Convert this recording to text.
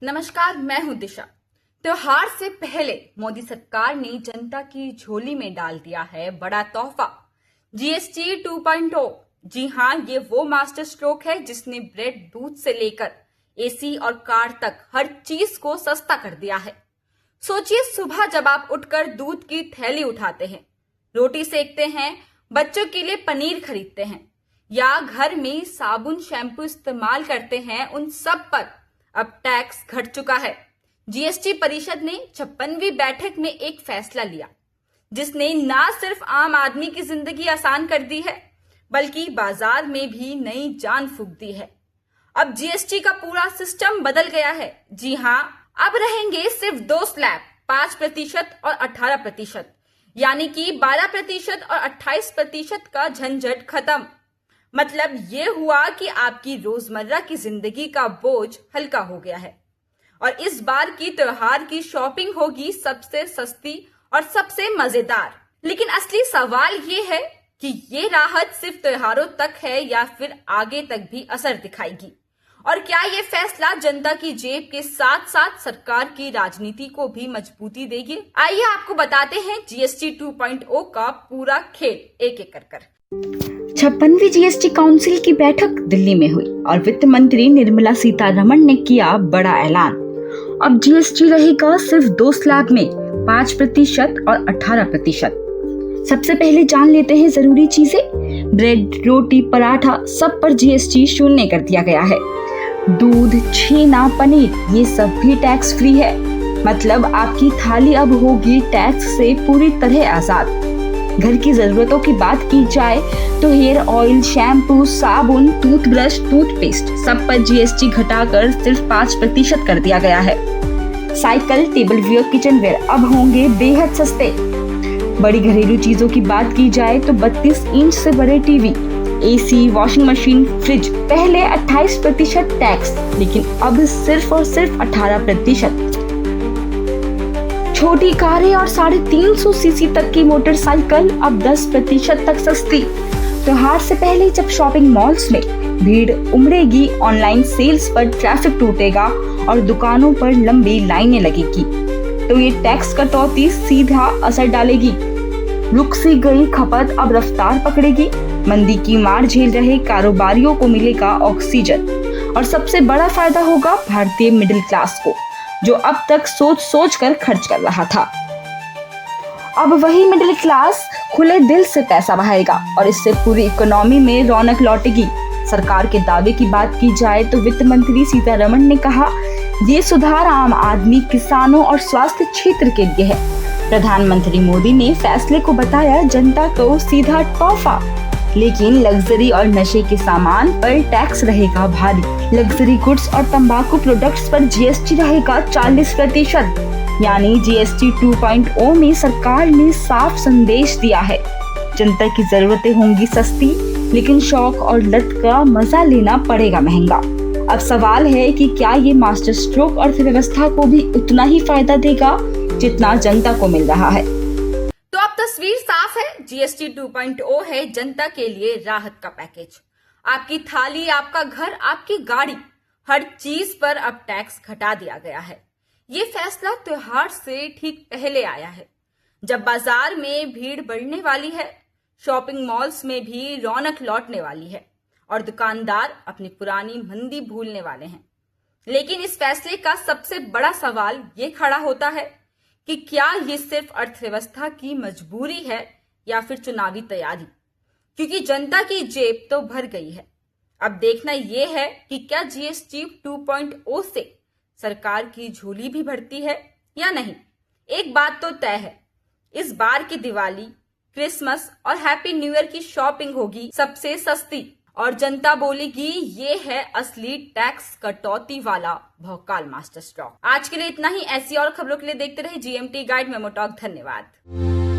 नमस्कार, मैं हूं दिशा। त्योहार से पहले मोदी सरकार ने जनता की झोली में डाल दिया है बड़ा तोहफा, जीएसटी 2.0। जी हां, ये वो मास्टर स्ट्रोक है जिसने ब्रेड, दूध से लेकर एसी और कार तक हर चीज को सस्ता कर दिया है। सोचिए, सुबह जब आप उठकर दूध की थैली उठाते हैं, रोटी सेकते हैं, बच्चों के लिए पनीर खरीदते हैं या घर में साबुन शैम्पू इस्तेमाल करते हैं, उन सब पर अब टैक्स घट चुका है। जीएसटी परिषद ने 56वीं बैठक में एक फैसला लिया जिसने ना सिर्फ आम आदमी की जिंदगी आसान कर दी है बल्कि बाजार में भी नई जान फूंक दी है। अब जीएसटी का पूरा सिस्टम बदल गया है। जी हां, अब रहेंगे सिर्फ दो स्लैब, 5% और 18%, यानी कि 12% और 28% का झंझट खत्म। मतलब ये हुआ कि आपकी रोजमर्रा की जिंदगी का बोझ हल्का हो गया है और इस बार की त्योहार की शॉपिंग होगी सबसे सस्ती और सबसे मजेदार। लेकिन असली सवाल ये है कि ये राहत सिर्फ त्योहारों तक है या फिर आगे तक भी असर दिखाएगी, और क्या ये फैसला जनता की जेब के साथ साथ सरकार की राजनीति को भी मजबूती देगी? आइए आपको बताते हैं जीएसटी 2.0 का पूरा खेल एक एक कर। 56वीं जीएसटी काउंसिल की बैठक दिल्ली में हुई और वित्त मंत्री निर्मला सीतारमण ने किया बड़ा ऐलान। अब जीएसटी रहेगा सिर्फ दो स्लैब में, 5% और 18%। सबसे पहले जान लेते हैं जरूरी चीजें। ब्रेड, रोटी, पराठा सब पर जीएसटी 0 कर दिया गया है। दूध, छेना, पनीर ये सब भी टैक्स फ्री है। मतलब आपकी थाली अब होगी टैक्स से पूरी तरह आजाद। घर की जरूरतों की बात की जाए तो हेयर ऑयल, शैम्पू, साबुन, टूथब्रश, टूथपेस्ट सब पर जीएसटी घटाकर सिर्फ 5% कर दिया गया है। Cycle, tableware, kitchenware अब होंगे बेहद सस्ते। बड़ी घरेलू चीजों की बात की जाए तो 32 इंच से बड़े TV, AC, washing machine, fridge पहले 28% टैक्स, लेकिन अब सिर्फ और सिर्फ 18%। छोटी कारें और 350 सीसी तक की मोटरसाइकिल अब 10% तक सस्ती। त्योहार से पहले जब शॉपिंग मॉल्स में भीड़ उमड़ेगी, ऑनलाइन सेल्स पर ट्रैफिक टूटेगा और दुकानों पर लंबी लाइनें लगेगी, तो ये टैक्स कटौती सीधा असर डालेगी। रुक सी गई खपत अब रफ्तार पकड़ेगी। मंदी की मार झेल रहे कारोबारियों को मिलेगा ऑक्सीजन, और सबसे बड़ा फायदा होगा भारतीय मिडिल क्लास को, जो अब तक सोच सोच कर खर्च कर रहा था। अब वही मिडिल क्लास खुले दिल से पैसा बहाएगा और इससे पूरी इकोनॉमी में रौनक लौटेगी। सरकार के दावे की बात की जाए तो वित्त मंत्री सीतारमण ने कहा, ये सुधार आम आदमी, किसानों और स्वास्थ्य क्षेत्र के लिए है। प्रधानमंत्री मोदी ने फैसले को बताया जनता को सीधा तोहफा। लेकिन लग्जरी और नशे के सामान पर टैक्स रहेगा भारी। लग्जरी गुड्स और तंबाकू प्रोडक्ट्स पर जीएसटी रहेगा 40%। यानी जीएसटी 2.0 में सरकार ने साफ संदेश दिया है, जनता की जरूरतें होंगी सस्ती, लेकिन शौक और लत का मजा लेना पड़ेगा महंगा। अब सवाल है कि क्या ये मास्टर स्ट्रोक अर्थव्यवस्था को भी उतना ही फायदा देगा जितना जनता को मिल रहा है? तो अब तस्वीर साफ है, जीएसटी 2.0 है जनता के लिए राहत का पैकेज। आपकी थाली, आपका घर, आपकी गाड़ी, हर चीज पर अब टैक्स घटा दिया गया है। ये फैसला त्योहार से ठीक पहले आया है, जब बाजार में भीड़ बढ़ने वाली है, शॉपिंग मॉल्स में भी रौनक लौटने वाली है और दुकानदार अपनी पुरानी मंदी भूलने वाले हैं। लेकिन इस फैसले का सबसे बड़ा सवाल ये खड़ा होता है कि क्या ये सिर्फ अर्थव्यवस्था की मजबूरी है या फिर चुनावी तैयारी, क्योंकि जनता की जेब तो भर गई है। अब देखना यह है कि क्या जीएसटी 2.0 से सरकार की झोली भी भरती है या नहीं। एक बात तो तय है, इस बार की दिवाली, क्रिसमस और हैप्पी न्यू ईयर की शॉपिंग होगी सबसे सस्ती और जनता बोलेगी ये है असली टैक्स कटौती वाला भौकाल मास्टर स्ट्रोक। आज के लिए इतना ही। ऐसी और खबरों के लिए देखते रहे जीएमटी गाइड मेमो टॉक। धन्यवाद।